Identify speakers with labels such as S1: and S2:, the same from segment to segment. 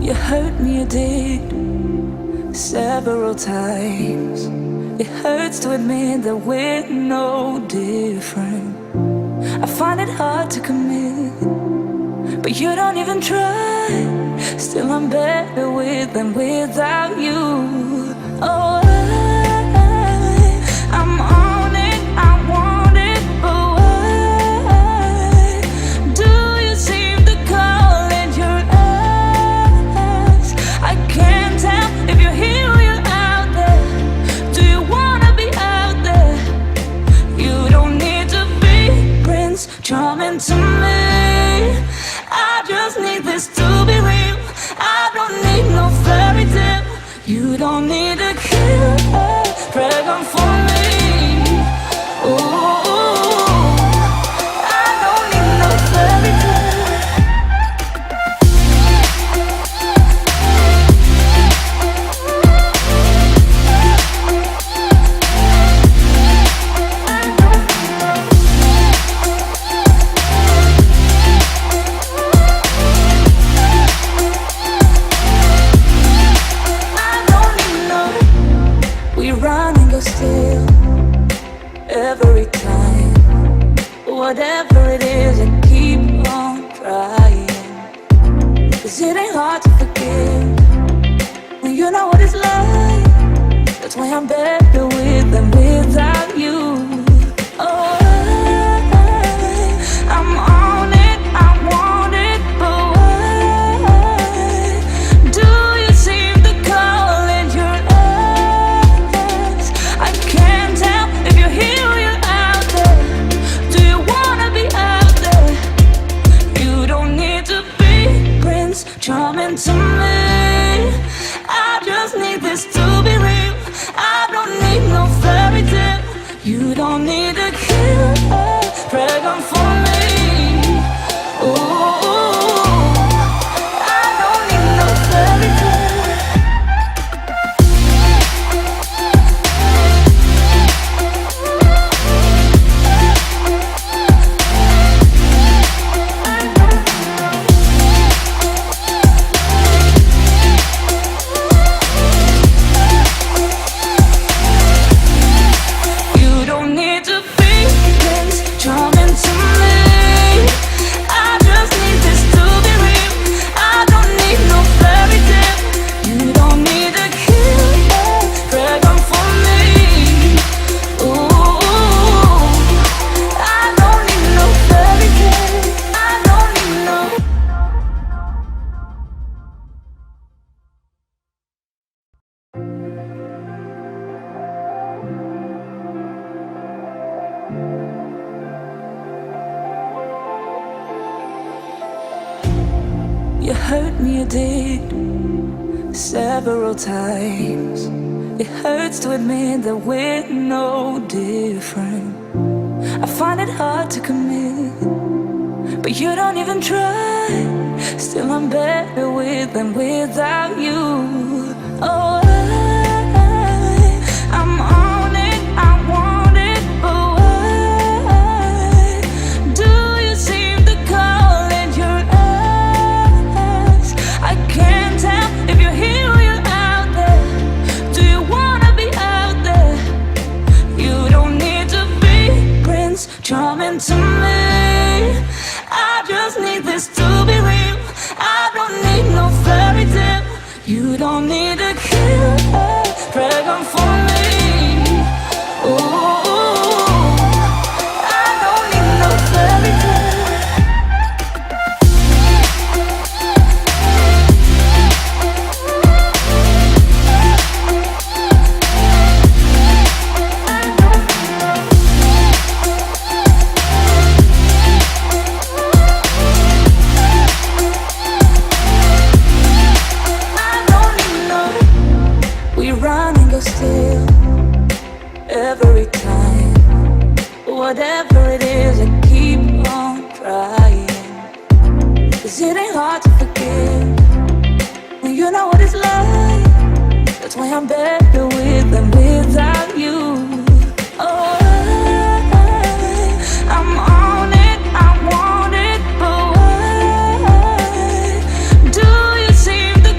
S1: You hurt me, you did, several times. It hurts to admit that we're no different. I find it hard to commit, but you don't even try. Still I'm better with than without you. Oh, I'm on it, I want it, but why do you seem to call it your eyes? I can't tell if you're here or you're out there. Do you wanna be out there? You don't need to be Prince Charming to me. I just need this to be real. I don't need no fairy tale. You don't need a killer pregnant for me. Ooh, I don't need no fairy tale. Still, every time, whatever it is, I keep on trying. 'Cause it ain't hard to forgive when you know what it's like. That's why I'm better with than without you. Oh, I'm on it, I want it, but why do you seem to call it your eyes? I can't tell if you're here or you're out there. Do you wanna be out there? You don't need to be Prince Charming to me. I just need this to be real. I don't need no fairy tale. You don't need a killer pregnant for me. Ooh, I don't need no fairy tale. You hurt me, you did, several times. It hurts to admit that we're no different. I find it hard to commit, but you don't even try. Still I'm better with than without you. Oh, I'm on it, I want it, but why do you seem to call it your eyes? I can't tell if you're here or you're out there. Do you wanna be out there? You don't need to be Prince Charming to me. I just need this to be real. I don't need no fairy tale. You don't need a killer pregnant for me. Ooh, I don't need no fairy tale. Still, every time, whatever it is, I keep on trying. 'Cause it ain't hard to forgive when you know what it's like. That's why I'm better with than without you. Oh, I'm on it, I want it, but why do you seem to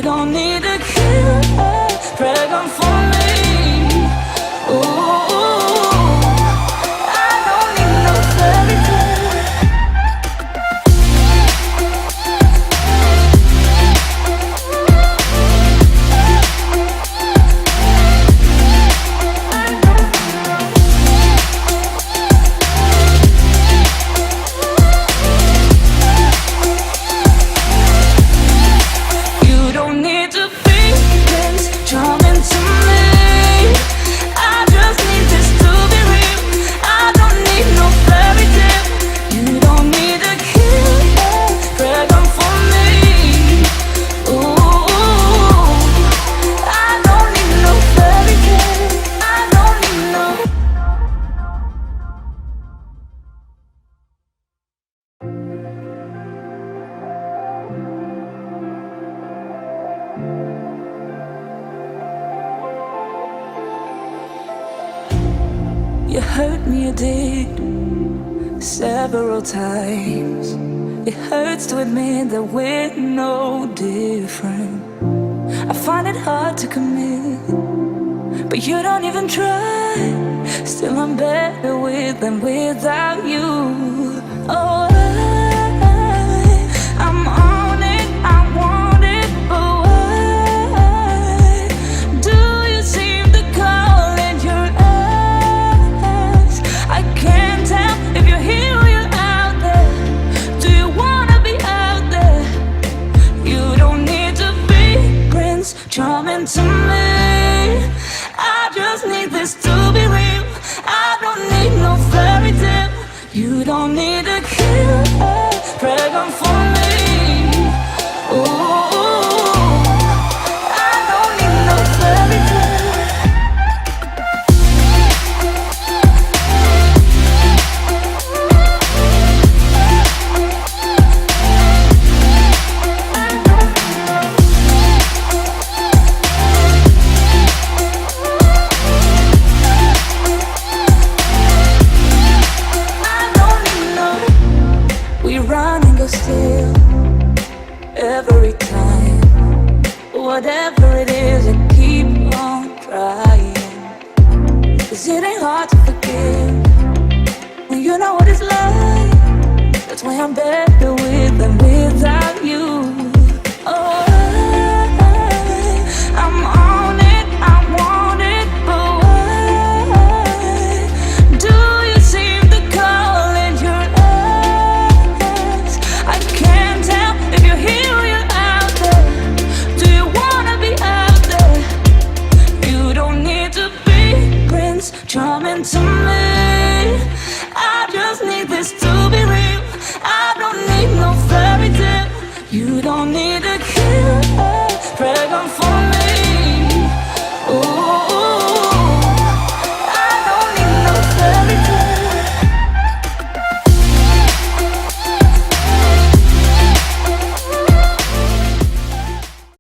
S1: don't need a killer pregnant for me. Ooh, I don't need no fairy tale. You don't need to be Prince Charming to me. I just need this to be real. I don't need no fairy tale. You don't need a killer pregnant for me. Ooh, I don't need no fairy tale. I don't need no. You hurt me, you did, several times. It hurts to admit that we're no different. I find it hard to commit, but you don't even try. Still I'm better with than without you. Oh, I'm on it, I want it, but why do you seem to call it your ex? I can't tell if you're here or you're out there. Do you wanna be out there? You don't need to be Prince Charming to me. I just need this to be real. I don't need no fairy tale. You don't need a killer pregnant for me. Ooh, I don't need no fairy tale. We run and go still every time. Whatever it is, I keep on trying. 'Cause it ain't hard to forgive when you know what it's like. That's why I'm better with than without you. Oh, I'm on it, I want it, but why do you seem to call it your ex? I can't tell if you're here or you're out there. Do you wanna be out there? You don't need to be Prince Charming to me. I just need this to be real. I don't need no fairy tale. You don't need a killer pregnant for